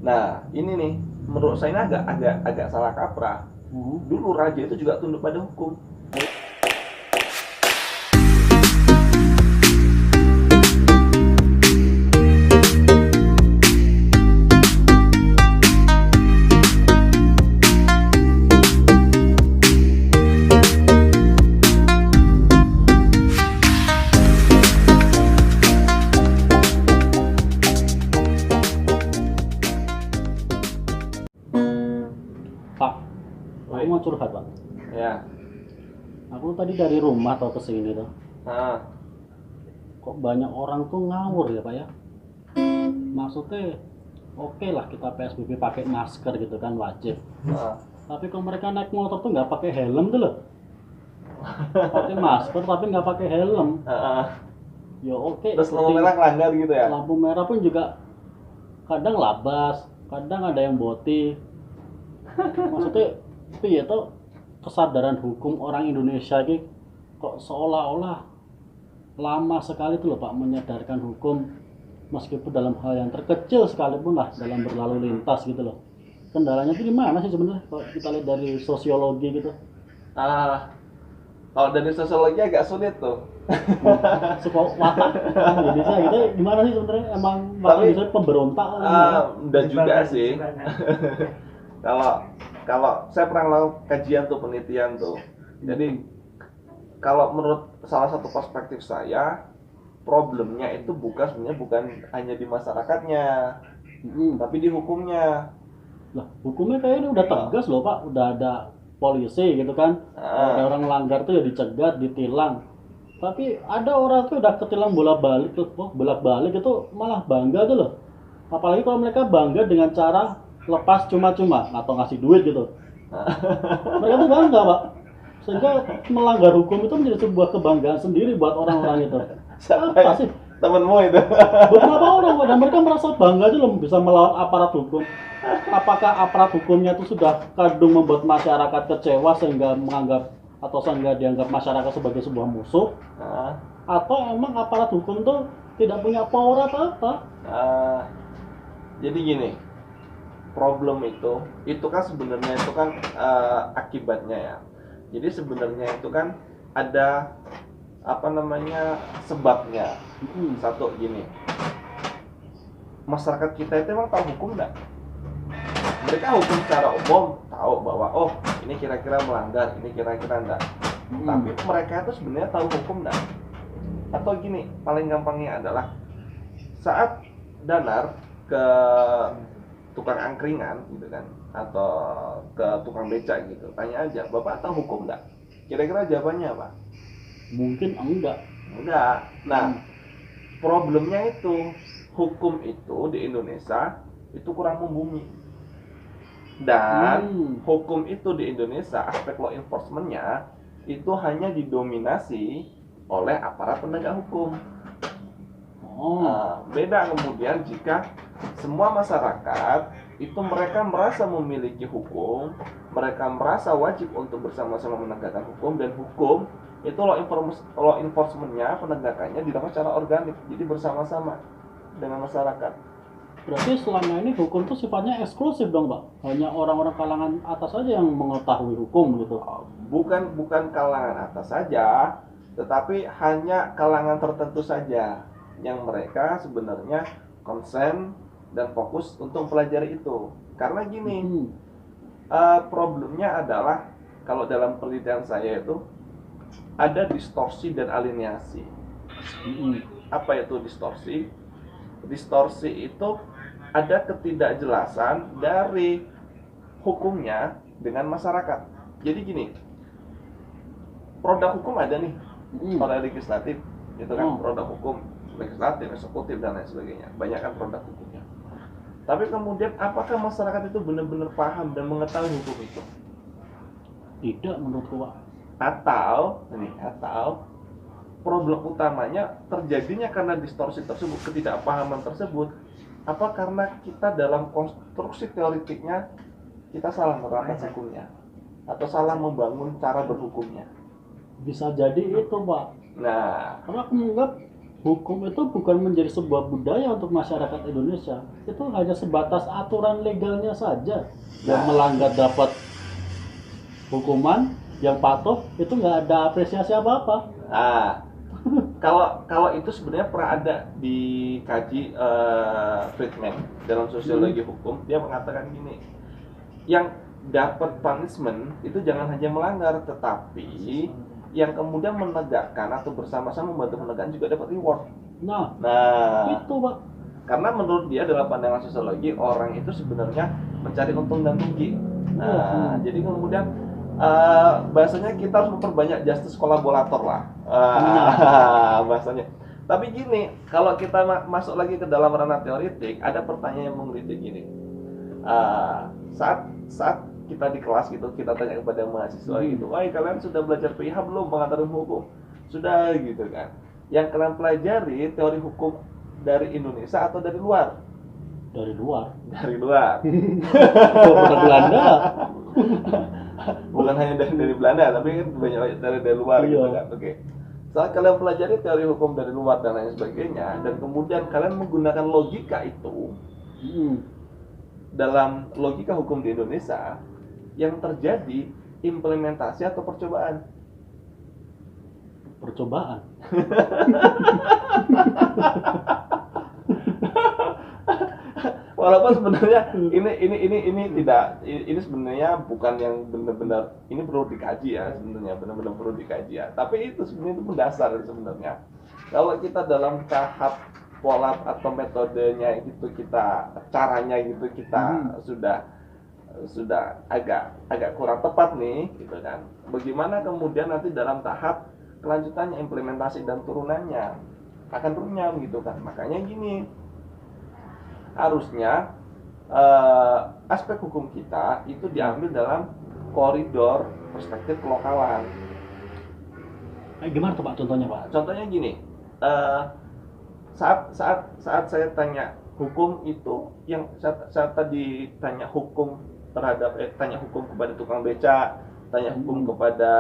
Nah, ini nih menurut saya ini agak salah kaprah. Dulu raja itu juga tunduk pada hukum. Pak, aku mau curhat Pak. Ya. Aku tadi dari rumah atau kesini tuh, Nah, kok banyak orang tuh ngawur ya Pak ya. Maksudnya oke lah kita PSBB pakai masker gitu kan wajib. nah. Tapi kalau mereka naik motor tuh nggak pakai helm tuh loh. Pakai masker tapi nggak pakai helm. Ya oke. Terus lampu merah ngelanggar gitu ya? Lampu merah pun juga kadang labas, kadang ada yang boti. Maksudnya piye tuh kesadaran hukum orang Indonesia ini kok seolah-olah lama sekali tuh loh Pak menyadarkan hukum meskipun dalam hal yang terkecil sekalipun lah dalam berlalu lintas gitu loh. Kendalanya tuh di mana sih sebenarnya kalau kita lihat dari sosiologi gitu? Kalau dari sosiologi agak sulit tuh. Suka watak Indonesia gitu gimana sih sebenarnya emang Tapi, bisa pemberontak dan juga sih. Kalau saya pernah lakukan kajian tuh, penelitian tuh. Jadi kalau menurut salah satu perspektif saya, problemnya itu sebenarnya bukan hanya di masyarakatnya, tapi di hukumnya. Lah, hukumnya kayaknya udah tegas loh Pak, udah ada polisi gitu kan. Kalau ada orang melanggar tuh ya dicegat, ditilang. Tapi ada orang tuh udah ketilang bolak-balik tuh, bolak-balik itu malah bangga tuh loh. Apalagi kalau mereka bangga dengan cara lepas cuma-cuma atau ngasih duit gitu. Mereka tuh bangga Pak. Sehingga melanggar hukum itu menjadi sebuah kebanggaan sendiri buat orang-orang itu. Apa sih? Temenmu itu? Beberapa orang Pak, dan mereka merasa bangga aja loh bisa melawan aparat hukum. Apakah aparat hukumnya itu sudah kadung membuat masyarakat kecewa sehingga menganggap atau sehingga dianggap masyarakat sebagai sebuah musuh? Atau emang aparat hukum tuh tidak punya power apa-apa? Jadi gini, problem itu kan sebenarnya itu kan akibatnya ya. Jadi sebenarnya itu kan ada sebabnya. Satu gini, masyarakat kita itu emang tahu hukum enggak? Mereka hukum secara umum tahu bahwa oh ini kira-kira melanggar, ini kira-kira enggak. Tapi mereka itu sebenarnya tahu hukum enggak? Atau gini, paling gampangnya adalah saat Danar ke tukang angkringan gitu kan, atau ke tukang beca gitu, tanya aja, Bapak tahu hukum enggak? Kira-kira jawabannya apa? Mungkin enggak. Nah, problemnya itu hukum itu di Indonesia itu kurang membumi. Dan hukum itu di Indonesia aspek law enforcement-nya itu hanya didominasi oleh aparat penegak hukum. Beda kemudian jika semua masyarakat itu mereka merasa memiliki hukum, mereka merasa wajib untuk bersama-sama menegakkan hukum, dan hukum itu law enforcement-nya, penegakannya dilakukan secara organik, jadi bersama-sama dengan masyarakat. Berarti selama ini hukum itu sifatnya eksklusif dong Pak? Hanya orang-orang kalangan atas saja yang mengetahui hukum gitu? Bukan kalangan atas saja, tetapi hanya kalangan tertentu saja yang mereka sebenarnya konsen dan fokus untuk mempelajari itu. Karena gini, problemnya adalah kalau dalam penelitian saya itu ada distorsi dan alienasi. Apa itu distorsi? Distorsi itu ada ketidakjelasan dari hukumnya dengan masyarakat. Jadi gini, produk hukum ada nih, produk legislatif, itu kan produk hukum, legislatif, eksekutif dan lain sebagainya. Banyak kan produk hukumnya. Tapi kemudian apakah masyarakat itu benar-benar paham dan mengetahui hukum itu? Tidak menurutku Pak. Atau problem utamanya terjadinya karena distorsi tersebut, ketidakpahaman tersebut, apa karena kita dalam konstruksi teoritiknya kita salah menerapkan hukumnya atau salah membangun cara berhukumnya? Bisa jadi itu Pak. Nah, Karena aku menganggap hukum itu bukan menjadi sebuah budaya untuk masyarakat Indonesia. Itu hanya sebatas aturan legalnya saja. Yang melanggar dapat hukuman, yang patuh itu nggak ada apresiasi apa-apa. Nah, kalau itu sebenarnya pernah ada di kaji Friedman dalam sosiologi hukum, dia mengatakan gini, yang dapat punishment itu jangan hanya melanggar, tetapi yang kemudian menegakkan atau bersama-sama membantu menegakkan juga dapat reward. Nah, itu Pak. Karena menurut dia dalam pandangan sosiologi, orang itu sebenarnya mencari untung dan rugi. Nah, jadi kemudian bahasanya kita harus memperbanyak justice kolaborator lah, bahasanya. Tapi gini, kalau kita masuk lagi ke dalam ranah teoritik, ada pertanyaan yang menggelitik gini. Saat kita di kelas gitu, kita tanya kepada mahasiswa gitu, wah kalian sudah belajar PIH belum, pengetahuan hukum? Sudah gitu kan. Yang kalian pelajari teori hukum dari Indonesia atau dari luar? Dari luar. Dari luar. Dari Belanda. Bukan hanya dari Belanda, tapi banyak dari luar gitu kan. Oke. Saat kalian pelajari teori hukum dari luar dan lain sebagainya, dan kemudian kalian menggunakan logika itu dalam logika hukum di Indonesia, yang terjadi implementasi atau percobaan? Percobaan. Walaupun sebenarnya ini tidak, ini sebenarnya bukan yang benar-benar, ini perlu dikaji ya, sebenarnya benar-benar perlu dikaji ya. Tapi itu sebenarnya itu mendasar sebenarnya. Kalau kita dalam tahap pola atau metodenya gitu, kita caranya gitu kita sudah agak kurang tepat nih gitu kan. Bagaimana kemudian nanti dalam tahap kelanjutannya, implementasi dan turunannya akan runyam gitu kan. Makanya gini, harusnya aspek hukum kita itu diambil dalam koridor perspektif kelokalan. Gimana tuh Pak contohnya Pak? Contohnya gini, saat saya tanya hukum itu, yang saat tadi tanya hukum terhadap tanya hukum kepada tukang beca, tanya hukum kepada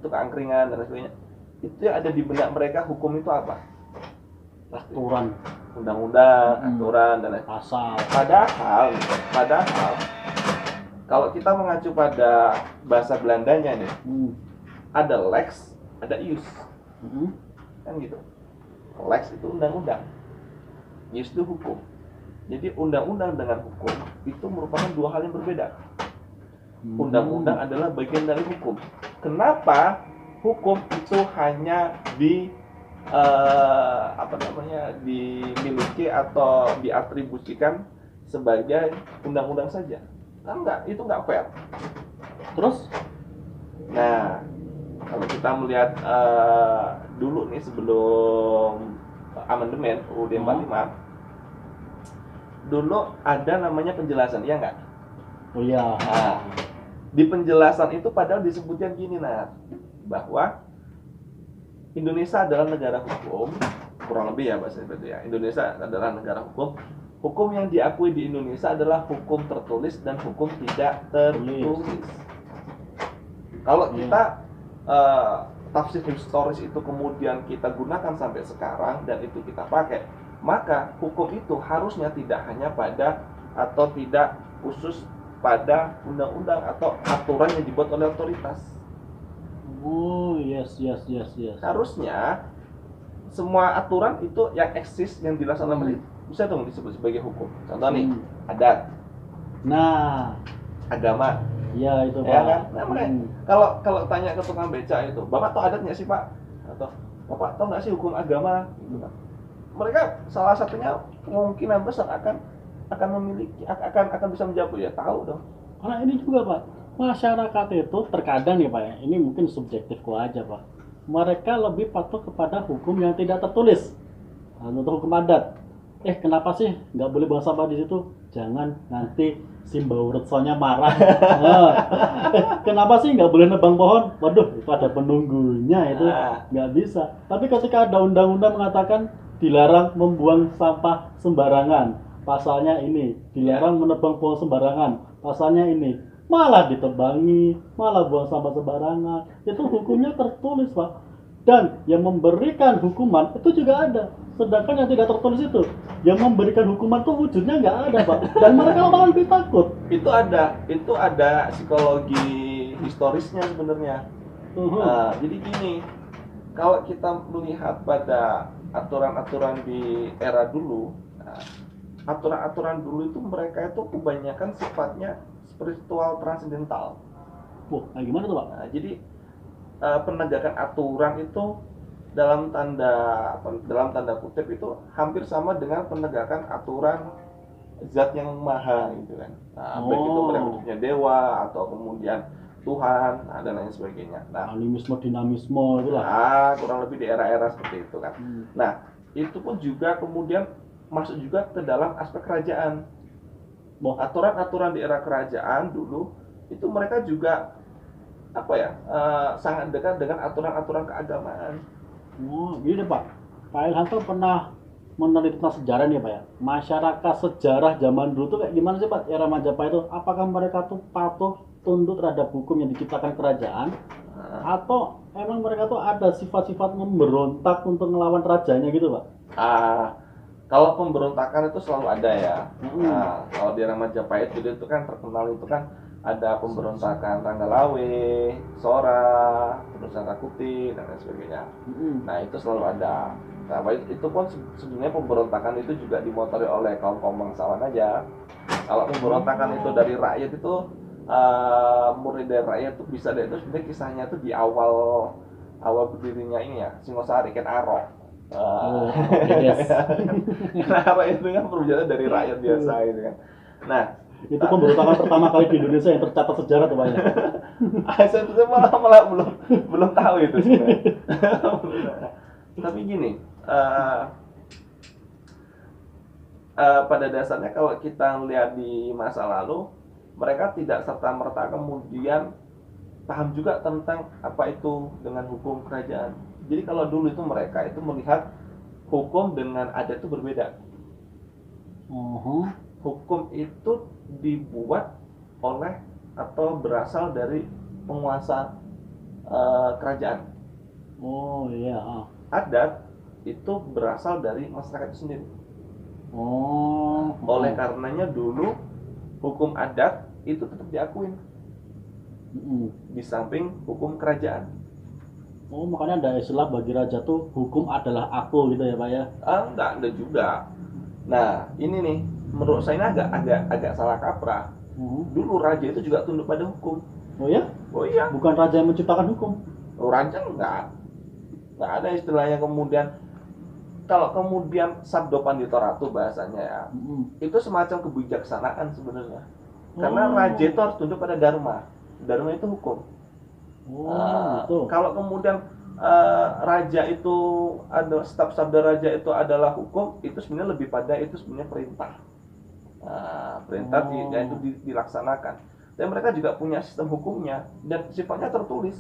tukang angkringan dan sebagainya, itu yang ada di benak mereka hukum itu apa? Aturan, undang-undang, aturan dan lain. pasal. Padahal kalau kita mengacu pada bahasa Belandanya nih, ada lex, ada ius, kan gitu. Lex itu undang-undang, ius itu hukum. Jadi undang-undang dengan hukum itu merupakan dua hal yang berbeda. Undang-undang adalah bagian dari hukum. Kenapa hukum itu hanya dimiliki atau diatribusikan sebagai undang-undang saja? Enggak, itu enggak fair. Terus? Nah, kalau kita melihat dulu nih sebelum amandemen UUD 45, dulu ada namanya penjelasan, iya nggak? Oh iya. Nah, di penjelasan itu padahal disebutkan gini, bahwa Indonesia adalah negara hukum, kurang lebih ya bahasa itu ya. Indonesia adalah negara hukum. Hukum yang diakui di Indonesia adalah hukum tertulis dan hukum tidak tertulis. Kalau kita tafsir historis itu kemudian kita gunakan sampai sekarang dan itu kita pakai, maka hukum itu harusnya tidak hanya pada atau tidak khusus pada undang-undang atau aturan yang dibuat oleh otoritas. Oh, yes. Harusnya semua aturan itu yang eksis, yang dilaksanakan bisa dong disebut sebagai hukum. Contoh nih, adat. Nah, agama. Iya itu Pak. Ya kan? Nah, kalau tanya ke tukang beca itu, Bapak tahu adat nggak sih Pak? Atau Bapak tahu nggak sih hukum agama? Gitu kan. Mereka salah satunya kemungkinan besar akan memiliki, akan bisa menjawab, ya tahu dong. Karena ini juga Pak, masyarakat itu terkadang ya Pak ya, ini mungkin subjektifku aja Pak, mereka lebih patuh kepada hukum yang tidak tertulis. Untuk hukum adat, kenapa sih nggak boleh buang sampah di situ? Jangan, nanti si Mbak Retsonya marah. Kenapa sih nggak boleh nebang pohon? Waduh, itu ada penunggunya, itu nggak bisa. Tapi ketika ada undang-undang mengatakan dilarang membuang sampah sembarangan, pasalnya ini, dilarang menebang pohon sembarangan, pasalnya ini, malah ditebangi, malah buang sampah sembarangan. Itu hukumnya tertulis Pak. Dan yang memberikan hukuman itu juga ada. Sedangkan yang tidak tertulis itu, yang memberikan hukuman tuh wujudnya nggak ada, Pak. Dan mereka malah lebih takut. Itu ada psikologi historisnya sebenarnya. Nah, jadi gini, kalau kita melihat pada aturan-aturan di era dulu, nah, aturan-aturan dulu itu mereka itu kebanyakan sifatnya spiritual transendental. Wah, nah gimana tuh, Pak? Nah, jadi penegakan aturan itu dalam tanda kutip itu hampir sama dengan penegakan aturan zat yang maha gitu kan. Nah, baik itu bentuknya dewa atau kemudian Tuhan, dan lain sebagainya. Nah, animisme, dinamisme itulah. Nah, kurang lebih di era-era seperti itu kan. Nah, itu pun juga kemudian masuk juga ke dalam aspek kerajaan. Aturan-aturan di era kerajaan dulu itu mereka juga sangat dekat dengan aturan-aturan keagamaan. Oh, gini Pak. Pak Ilham tuh pernah meneliti tentang sejarah nih Pak ya. Masyarakat sejarah zaman dulu tuh kayak gimana sih Pak? Era Majapahit itu apakah mereka tuh patuh tunduk terhadap hukum yang diciptakan kerajaan atau emang mereka tuh ada sifat-sifat memberontak untuk melawan rajanya gitu Pak? Kalau pemberontakan itu selalu ada ya. Kalau di era Majapahit itu kan terkenal itu kan ada pemberontakan Ranggalawe, Sora, terus Rakuti dan lain sebagainya. Nah, itu selalu ada. Nah, itu pun sebenarnya pemberontakan itu juga dimotori oleh kaum bangsawan aja. Kalau pemberontakan itu dari rakyat itu murni dari rakyat itu bisa deh, itu sebenarnya kisahnya itu di awal berdirinya ini ya, Singosari Ken Arok. Yes. Kenapa itu kan perwujudan dari rakyat biasa gitu kan. Nah, itu pemberontakan pertama kali di Indonesia yang tercatat sejarah tuh Pak ya. Saya malah belum tahu itu sebenarnya. Tapi gini, pada dasarnya kalau kita lihat di masa lalu, mereka tidak serta-merta kemudian paham juga tentang apa itu dengan hukum kerajaan. Jadi kalau dulu itu mereka itu melihat hukum dengan adat itu berbeda. Hukum itu dibuat oleh atau berasal dari penguasa kerajaan. Oh iya. Adat itu berasal dari masyarakat itu sendiri. Oleh karenanya dulu hukum adat itu tetap diakuin di samping hukum kerajaan. Makanya ada istilah bagi raja tuh hukum adalah aku gitu ya Pak ya? Enggak ada juga. Nah, ini nih menurut saya ini agak salah kaprah. Dulu raja itu juga tunduk pada hukum. Oh ya? Oh iya. Bukan raja yang menciptakan hukum? Raja enggak ada istilahnya kemudian. Kalau kemudian sabdo pandito ratu bahasanya ya, itu semacam kebijaksanaan sebenarnya. Karena raja itu harus tunduk pada dharma. Dharma itu hukum. Kalau kemudian raja itu ada sabda raja itu adalah hukum, itu sebenarnya lebih pada itu sebenarnya perintah. Perintah itu dilaksanakan. Dan mereka juga punya sistem hukumnya dan sifatnya tertulis.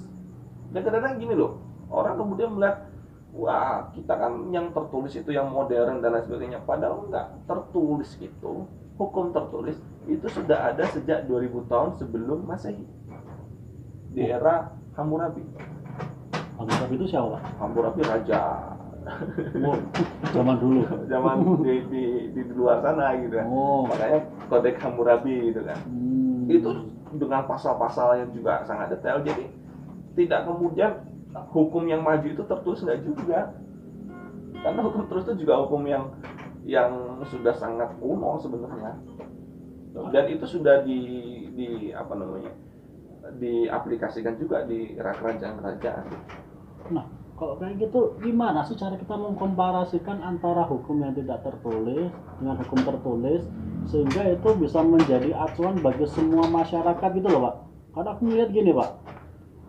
Dan kadang-kadang gini loh, orang kemudian melihat, wah kita kan yang tertulis itu yang modern dan lain sebagainya. Padahal enggak, tertulis itu, hukum tertulis itu sudah ada sejak 2000 tahun sebelum Masehi. Di era Hammurabi. Hammurabi itu siapa Pak? Hammurabi raja. Zaman dulu. Zaman di luar sana gitu kan. Makanya Kodeks Hammurabi gitu kan. Itu dengan pasal-pasal yang juga sangat detail. Jadi tidak kemudian hukum yang maju itu tertulis enggak juga. Karena hukum terus itu juga hukum yang sudah sangat kuno sebenarnya. Dan itu sudah diaplikasikan juga di era kerajaan-kerajaan. Nah, kalau kayak gitu gimana sih cara kita mengkomparasikan antara hukum yang tidak tertulis dengan hukum tertulis sehingga itu bisa menjadi acuan bagi semua masyarakat gitu loh Pak? Karena aku melihat gini Pak,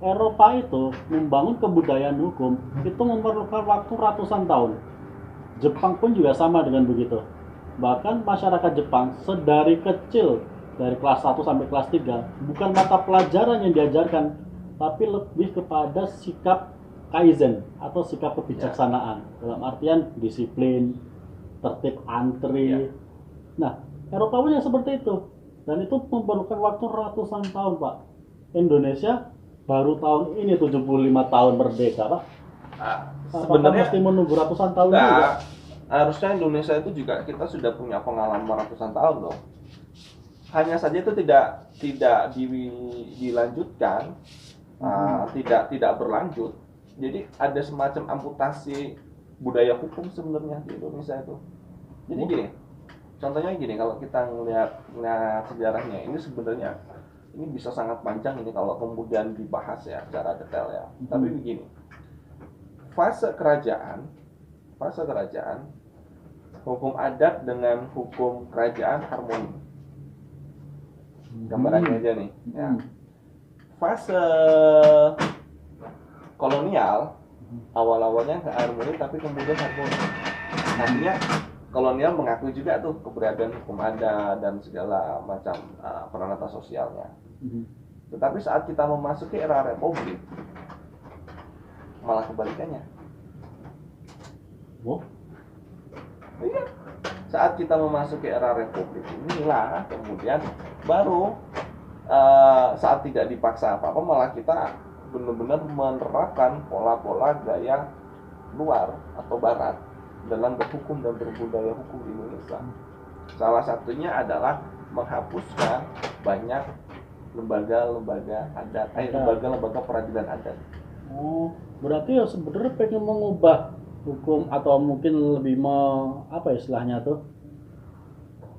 Eropa itu membangun kebudayaan hukum itu memerlukan waktu ratusan tahun. Jepang pun juga sama dengan begitu. Bahkan masyarakat Jepang sedari kecil, dari kelas 1 sampai kelas 3, bukan mata pelajaran yang diajarkan, tapi lebih kepada sikap kaizen atau sikap kebijaksanaan. Dalam artian disiplin, tertib antri. Nah, Eropa punya seperti itu. Dan itu memerlukan waktu ratusan tahun, Pak. Indonesia baru tahun ini 75 tahun merdeka, Pak. Apakah sebenarnya mesti menunggu ratusan tahun juga? enggak, harusnya Indonesia itu juga kita sudah punya pengalaman ratusan tahun loh. Hanya saja itu tidak dilanjutkan, tidak berlanjut. Jadi ada semacam amputasi budaya hukum sebenarnya di Indonesia itu. Jadi gini, contohnya gini, kalau kita ngelihat sejarahnya ini sebenarnya ini bisa sangat panjang ini kalau kemudian dibahas ya secara detail ya. Tapi begini, fase kerajaan hukum adat dengan hukum kerajaan harmoni. Gambarannya aja nih ya. Fase kolonial awal-awalnya nggak harmoni tapi kemudian harmoni. Artinya kolonial mengakui juga tuh keberadaan hukum adat dan segala macam peranata sosialnya. Tetapi saat kita memasuki era republik malah kebalikannya. Iya. Saat kita memasuki era republik inilah kemudian baru saat tidak dipaksa apa-apa malah kita benar-benar menerapkan pola-pola gaya luar atau barat dalam berhukum dan berbudaya hukum di Indonesia. Salah satunya adalah menghapuskan banyak lembaga-lembaga adat, lembaga-lembaga peradilan adat. Oh, berarti ya sebenarnya pengen mengubah hukum atau mungkin lebih apa istilahnya tuh,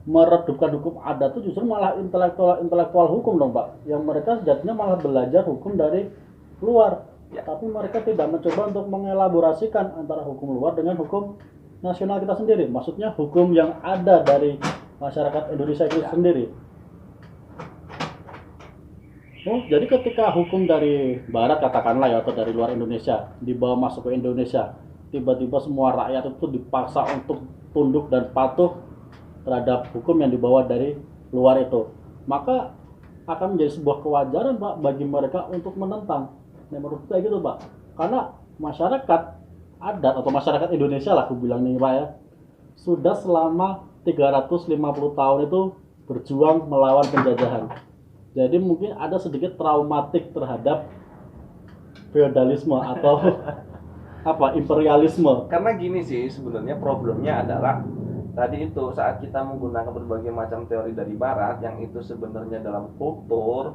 meredupkan hukum adat tuh justru malah intelektual hukum dong Pak, yang mereka sejatinya malah belajar hukum dari luar ya. Tapi mereka tidak mencoba untuk mengelaborasikan antara hukum luar dengan hukum nasional kita sendiri, maksudnya hukum yang ada dari masyarakat Indonesia itu sendiri. Oh, jadi ketika hukum dari barat katakanlah ya, atau dari luar Indonesia dibawa masuk ke Indonesia, tiba-tiba semua rakyat itu dipaksa untuk tunduk dan patuh terhadap hukum yang dibawa dari luar itu, maka akan menjadi sebuah kewajaran Pak bagi mereka untuk menentang. Menurut saya gitu Pak, karena masyarakat adat atau masyarakat Indonesia lah aku bilang nih Pak ya, sudah selama 350 tahun itu berjuang melawan penjajahan. Jadi mungkin ada sedikit traumatik terhadap feodalisme atau imperialisme. Karena gini sih sebenarnya problemnya adalah tadi itu saat kita menggunakan berbagai macam teori dari barat yang itu sebenarnya dalam kultur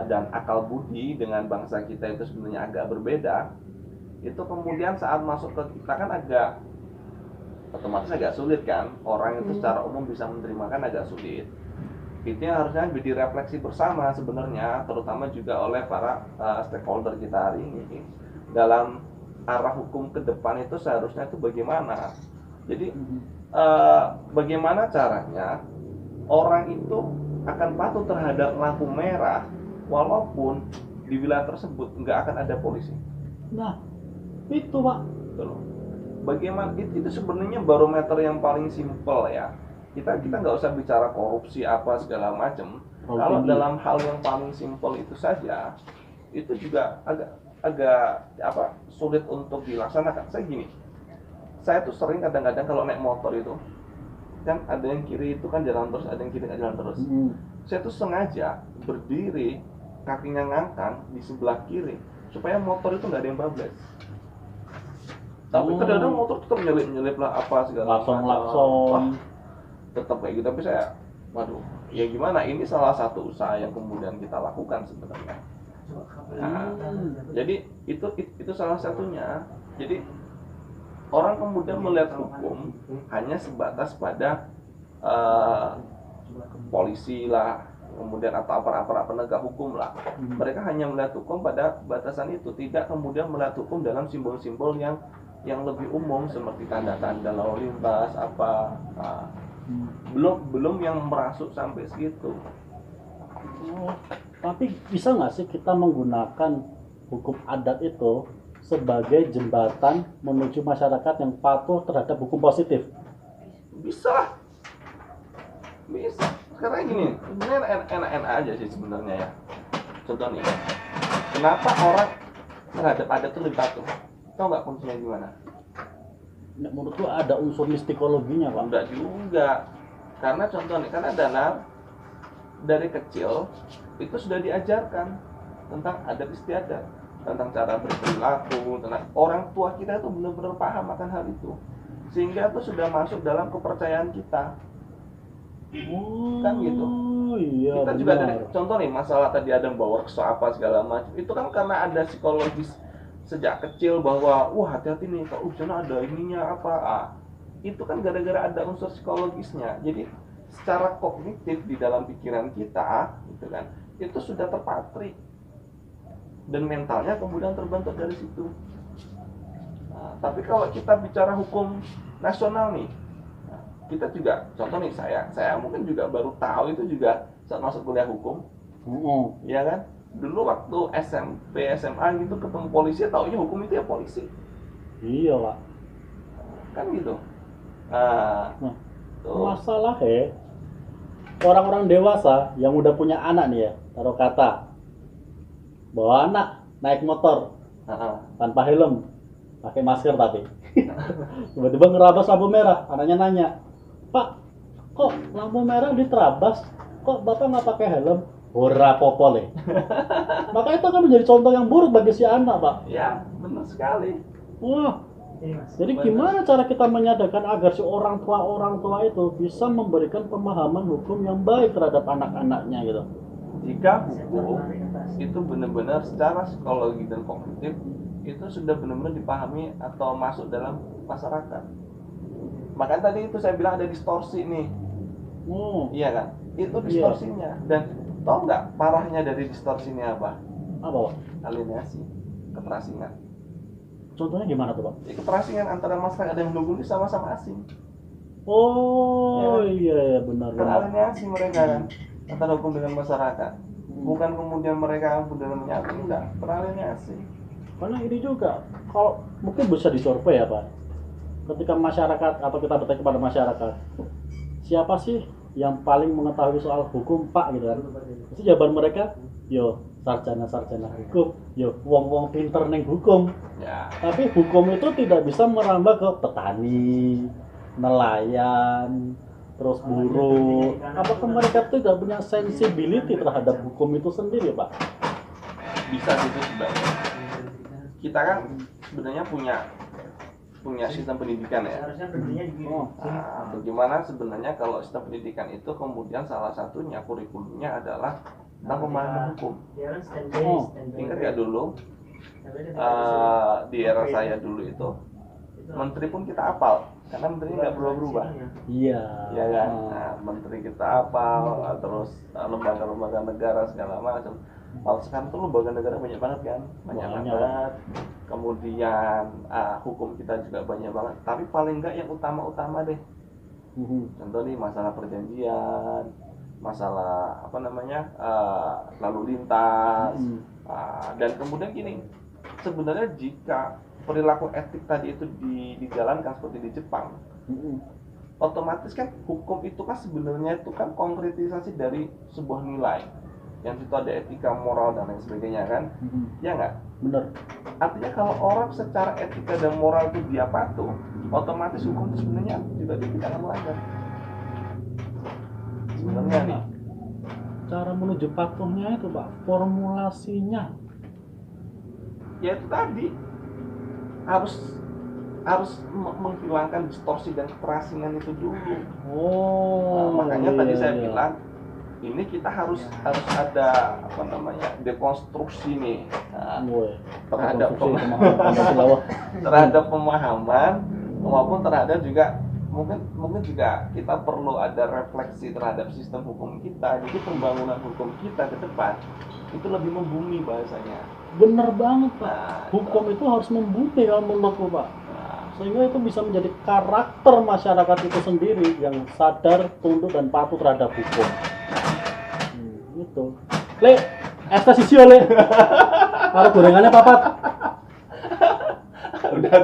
dan akal budi dengan bangsa kita itu sebenarnya agak berbeda. Itu kemudian saat masuk ke kita kan agak otomatis agak sulit kan, orang itu secara umum bisa menerima kan agak sulit. Itu yang harusnya menjadi refleksi bersama sebenarnya, terutama juga oleh para stakeholder kita hari ini dalam arah hukum ke depan itu seharusnya itu bagaimana. Jadi bagaimana caranya orang itu akan patuh terhadap lampu merah walaupun di wilayah tersebut nggak akan ada polisi. Nah itu Pak, bagaimana itu sebenarnya barometer yang paling simpel ya. Kita nggak usah bicara korupsi apa segala macam. Kalau dalam hal yang paling simpel itu saja, itu juga agak sulit untuk dilaksanakan. Saya tuh sering kadang-kadang kalau naik motor itu kan ada yang kiri itu kan jalan terus, ada yang kiri nggak jalan terus. Saya tuh sengaja berdiri kakinya ngangkang di sebelah kiri supaya motor itu nggak ada yang bablas. Tapi kadang-kadang motor tetap nyelip lah apa segala macam. Tetap kayak gitu, tapi saya ya gimana, ini salah satu usaha yang kemudian kita lakukan sebenarnya. Jadi itu salah satunya. Jadi orang kemudian melihat hukum hanya sebatas pada polisi lah, kemudian atau aparat penegak hukum lah. Mereka hanya melihat hukum pada batasan itu, tidak kemudian melihat hukum dalam simbol-simbol yang lebih umum seperti tanda-tanda lalu lintas apa. Belum yang merasuk sampai segitu. Tapi bisa nggak sih kita menggunakan hukum adat itu sebagai jembatan menuju masyarakat yang patuh terhadap hukum positif? Bisa. Karena gini, sebenarnya enak-enak aja sih sebenarnya ya. Contoh nih, kenapa orang terhadap adat itu lebih patuh? Tahu nggak kuncinya gimana? Menurutku ada unsur mistikologinya Pak. Enggak juga. Karena contoh nih, karena Danar dari kecil itu sudah diajarkan tentang adat istiadat. tentang cara berperilaku, tentang orang tua kita itu benar-benar paham akan hal itu, sehingga itu sudah masuk dalam kepercayaan kita. Kan gitu. Iya, Kita juga dari contoh nih masalah tadi ada workshop apa segala macam, itu kan karena ada psikologis sejak kecil bahwa wah hati-hati nih kalau sana ada ininya apa, itu kan gara-gara ada unsur psikologisnya. Jadi secara kognitif di dalam pikiran kita gitu kan, itu sudah terpatri dan mentalnya kemudian terbentuk dari situ. Tapi kalau kita bicara hukum nasional nih, kita juga contoh nih, saya mungkin juga baru tahu itu juga saat masuk kuliah hukum. Ya kan, dulu waktu SMP SMA gitu ketemu polisi, taunya hukum itu ya polisi. Iya Pak, Kan gitu. Masalah orang-orang dewasa yang udah punya anak nih ya, taruh kata bawa anak naik motor tanpa helm, pakai masker tapi tiba-tiba ngerabas lampu merah, anaknya nanya, Pak, kok lampu merah diterabas, kok bapak nggak pakai helm? Ora popole. Maka itu akan menjadi contoh yang buruk bagi si anak, Pak. Ya, benar sekali. Wah, jadi gimana cara kita menyadarkan agar si orang tua itu bisa memberikan pemahaman hukum yang baik terhadap anak-anaknya gitu? Jika hukum itu benar-benar secara psikologi dan kognitif itu sudah benar-benar dipahami atau masuk dalam masyarakat. Makanya tadi itu saya bilang ada distorsi nih. Iya kan? Itu distorsinya. Dan tahu nggak parahnya dari distorsinya apa? Apa, Pak? Alienasi, keterasingan. Contohnya gimana tuh, Pak? Keterasingan antara masyarakat yang mendukung itu sama-sama asing. Iya benar. Alienasi mereka kan antara hukum dengan masyarakat. Bukan kemudian mereka benar menyatu, enggak, teralienasi. Karena ini juga kalau mungkin bisa disurvei ya, Pak. Ketika masyarakat atau kita bertanya kepada masyarakat, siapa sih yang paling mengetahui soal hukum, Pak, gitu kan? Itu jawaban mereka, yo sarjana hukum, yo wong-wong pinter neng hukum. Ya. Tapi hukum itu tidak bisa merambah ke petani, nelayan, terus buruh. Apakah mereka tidak punya sensibility terhadap hukum itu sendiri, Pak? Bisa gitu sebenarnya. Kita kan sebenarnya punya sistem pendidikan ya. Bagaimana sebenarnya kalau sistem pendidikan itu kemudian salah satunya kurikulumnya adalah tentang pemahaman hukum. Ingat ya dulu di era saya dulu itu menteri pun kita hafal karena menterinya nggak berubah-ubah. Iya. Ya kan. Nah, menteri kita hafal, terus lembaga-lembaga negara segala macam. Kalau sekarang tuh lembaga negara banyak banget kan, banyak banget. Kemudian hukum kita juga banyak banget. Tapi paling nggak yang utama-utama deh. Contoh nih masalah perjanjian, masalah apa namanya lalu lintas, dan kemudian gini. Sebenarnya jika perilaku etik tadi itu dijalankan seperti di Jepang, otomatis kan hukum itu kan sebenarnya itu kan konkretisasi dari sebuah nilai. Yang itu ada etika, moral, dan lain sebagainya kan? Ya nggak? Benar. Artinya kalau orang secara etika dan moral itu dia patuh, otomatis hukum itu sebenarnya juga tidak akan melanggar. Sebenarnya nih. Cara menuju patuhnya itu, Pak, formulasinya. Ya itu tadi harus menghilangkan distorsi dan keterasingan itu dulu. Makanya tadi saya bilang ini kita harus ada apa namanya dekonstruksi nih terhadap pemahaman maupun terhadap juga mungkin juga kita perlu ada refleksi terhadap sistem hukum kita. Jadi pembangunan hukum kita ke depan itu lebih membumi bahasanya. Bener banget, Pak. Hukum itu harus membumi kalau menurutku, Pak. Sehingga itu bisa menjadi karakter masyarakat itu sendiri yang sadar, tunduk, dan patuh terhadap hukum. Gitu. Le, es isi oleh. Kalau gorengannya papat. Udah.